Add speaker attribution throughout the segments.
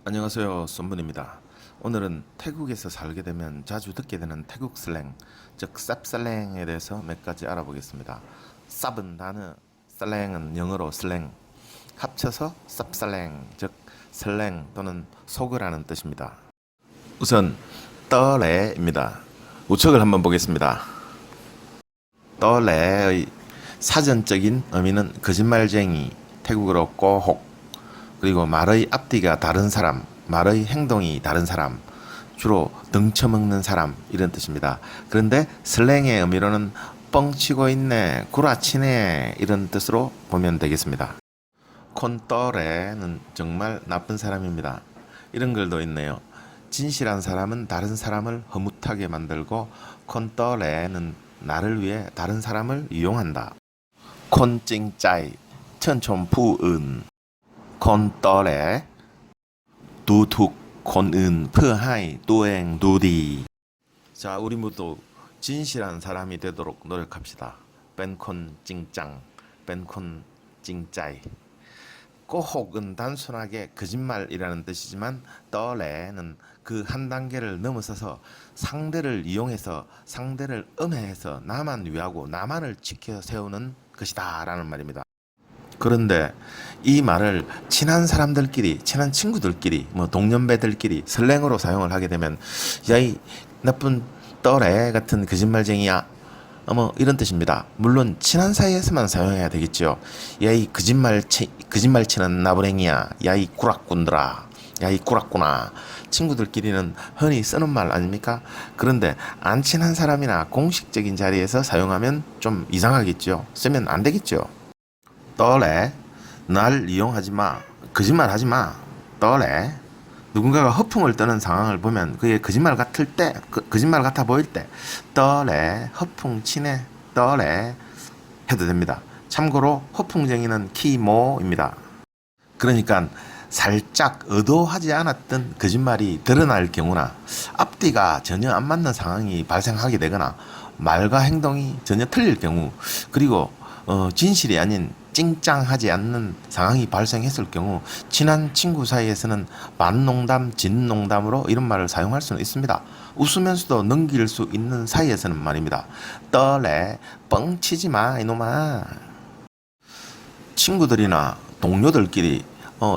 Speaker 1: 안녕하세요, 쏜분입니다. 오늘은 태국에서 살게 되면 자주 듣게 되는 태국 슬랭, 즉 쌉슬랭에 대해서 몇 가지 알아보겠습니다. 쌉은 단어, 슬랭은 영어로 슬랭, 합쳐서 쌉슬랭, 즉 슬랭 또는 속어라는 뜻입니다. 우선 떠레입니다. 우측을 한번 보겠습니다. 떠레의 사전적인 의미는 거짓말쟁이, 태국어로 꼬혹, 그리고 말의 앞뒤가 다른 사람, 말의 행동이 다른 사람, 주로 등쳐먹는 사람 이런 뜻입니다. 그런데 슬랭의 의미로는 뻥치고 있네, 구라치네 이런 뜻으로 보면 되겠습니다. 콘떠레는 정말 나쁜 사람입니다. 이런 글도 있네요. 진실한 사람은 다른 사람을 허무하게 만들고 콘떠레는 나를 위해 다른 사람을 이용한다. 콘찡짜이, 천촌푸은 콘떠레 두툭 콘은 프하이 또행 두디. 자, 우리 모두 진실한 사람이 되도록 노력합시다. 벤콘 찡짱, 벤콘 찡짜이. 꼬혹은 단순하게 거짓말이라는 뜻이지만 떠레는 그 한 단계를 넘어서서 상대를 이용해서 상대를 음해해서 나만 위하고 나만을 지켜 세우는 것이다 라는 말입니다. 그런데 이 말을 친한 사람들끼리, 친한 친구들끼리, 뭐 동년배들끼리 슬랭으로 사용을 하게 되면 야이 나쁜 떠레 같은 거짓말쟁이야, 뭐 이런 뜻입니다. 물론 친한 사이에서만 사용해야 되겠죠. 야이 거짓말 치는 나부랭이야, 야이 꾸락꾼들아, 야이 꾸락꾸나. 친구들끼리는 흔히 쓰는 말 아닙니까? 그런데 안 친한 사람이나 공식적인 자리에서 사용하면 좀 이상하겠죠. 쓰면 안 되겠죠. 떠래, 날 이용하지 마, 거짓말 하지 마, 떠래. 누군가가 허풍을 떠는 상황을 보면 그게 거짓말 같을 때, 거짓말 같아 보일 때 떠래, 허풍 치네, 떠래 해도 됩니다. 참고로 허풍쟁이는 키모입니다. 그러니까 살짝 의도하지 않았던 거짓말이 드러날 경우나 앞뒤가 전혀 안 맞는 상황이 발생하게 되거나 말과 행동이 전혀 틀릴 경우, 그리고 진실이 아닌 찡짱하지 않는 상황이 발생했을 경우 친한 친구 사이에서는 반농담, 진농담으로 이런 말을 사용할 수는 있습니다. 웃으면서도 넘길 수 있는 사이에서는 말입니다. 떠래, 뻥치지 마 이놈아. 친구들이나 동료들끼리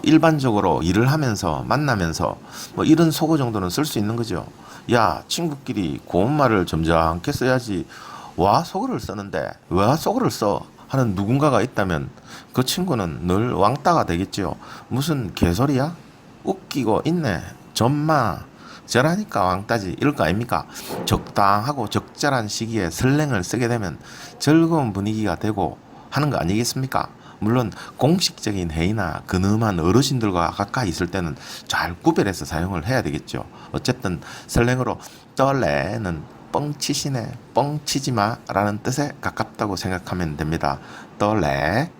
Speaker 1: 일반적으로 일을 하면서 만나면서 뭐 이런 속어 정도는 쓸 수 있는 거죠. 야, 친구끼리 고운 말을 점잖게 써야지. 와 속어를 쓰는데 왜 속어를 써? 하는 누군가가 있다면 그 친구는 늘 왕따가 되겠지요. 무슨 개소리야? 웃기고 있네. 전마. 저라니까 왕따지. 이럴 거 아닙니까? 적당하고 적절한 시기에 슬랭을 쓰게 되면 즐거운 분위기가 되고 하는 거 아니겠습니까? 물론 공식적인 회의나 근엄한 어르신들과 가까이 있을 때는 잘 구별해서 사용을 해야 되겠죠. 어쨌든 슬랭으로 떨레는 뻥치시네, 뻥치지마 라는 뜻에 가깝다고 생각하면 됩니다. 떨레.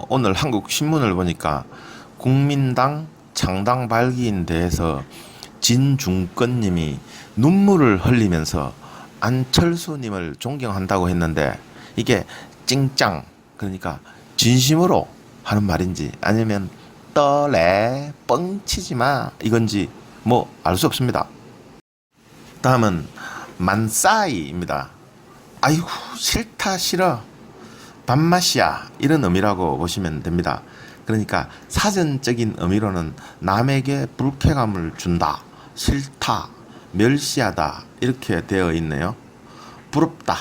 Speaker 1: 오늘 한국 신문을 보니까 국민당 창당 발기인 대해서 진중권님이 눈물을 흘리면서 안철수님을 존경한다고 했는데 이게 찡짱, 그러니까 진심으로 하는 말인지 아니면 떨레 뻥치지마 이건지 뭐 알 수 없습니다. 다음은 만싸이입니다. 아이고 싫다 싫어 밥맛이야 이런 의미라고 보시면 됩니다. 그러니까 사전적인 의미로는 남에게 불쾌감을 준다, 싫다, 멸시하다 이렇게 되어 있네요. 부럽다,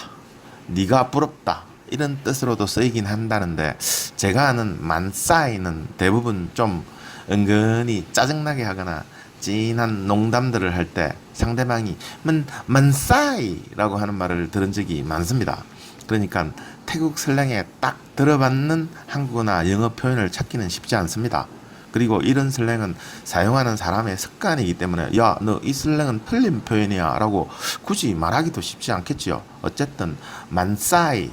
Speaker 1: 네가 부럽다 이런 뜻으로도 쓰이긴 한다는데 제가 아는 만싸이는 대부분 좀 은근히 짜증나게 하거나 진한 농담들을 할 때 상대방이 만싸이라고 하는 말을 들은 적이 많습니다. 그러니까 태국 슬랭에 딱 들어맞는 한국어나 영어 표현을 찾기는 쉽지 않습니다. 그리고 이런 슬랭은 사용하는 사람의 습관이기 때문에 야, 너 이 슬랭은 틀린 표현이야 라고 굳이 말하기도 쉽지 않겠지요. 어쨌든 만싸이,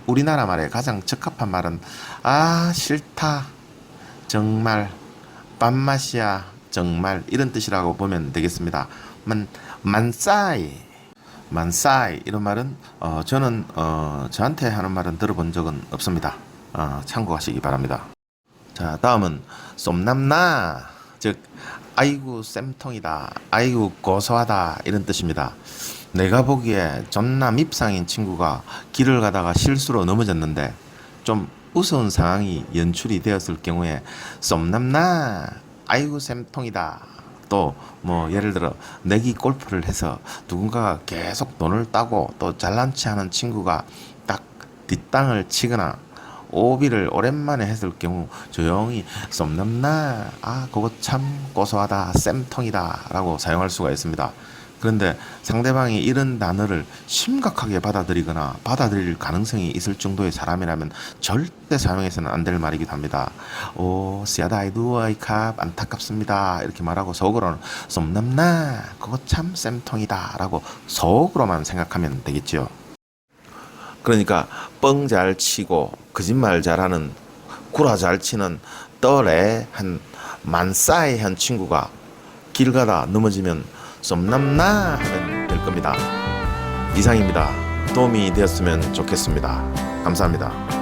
Speaker 1: 우리나라 말에 가장 적합한 말은 아 싫다, 정말, 밥맛이야, 정말 이런 뜻이라고 보면 되겠습니다. 만싸이, 만싸이 이런 말은 저는 저한테 하는 말은 들어본 적은 없습니다. 참고하시기 바랍니다. 자, 다음은 쏨남나. 즉 아이고 쌤통이다, 아이고 고소하다 이런 뜻입니다. 내가 보기에 존나 밉상인 친구가 길을 가다가 실수로 넘어졌는데 좀 우스운 상황이 연출이 되었을 경우에 썸남나 아이고 쌤통이다. 또 뭐 예를 들어 내기 골프를 해서 누군가가 계속 돈을 따고 또 잘난 체 하는 친구가 딱 뒷땅을 치거나 오비를 오랜만에 했을 경우 조용히 썸남나 아 그거 참 고소하다 쌤통이다 라고 사용할 수가 있습니다. 그런데 상대방이 이런 단어를 심각하게 받아들이거나 받아들일 가능성이 있을 정도의 사람이라면 절대 사용해서는 안 될 말이기도 합니다. 오, 씨아다이두어이캅 안타깝습니다. 이렇게 말하고 속으로는 썸남나 그거 참 쌤통이다 라고 속으로만 생각하면 되겠죠. 그러니까 뻥 잘 치고 거짓말 잘하는 구라 잘 치는 떨에 한 만싸의 한 친구가 길 가다 넘어지면 썸남나 하면 될 겁니다. 이상입니다. 도움이 되었으면 좋겠습니다. 감사합니다.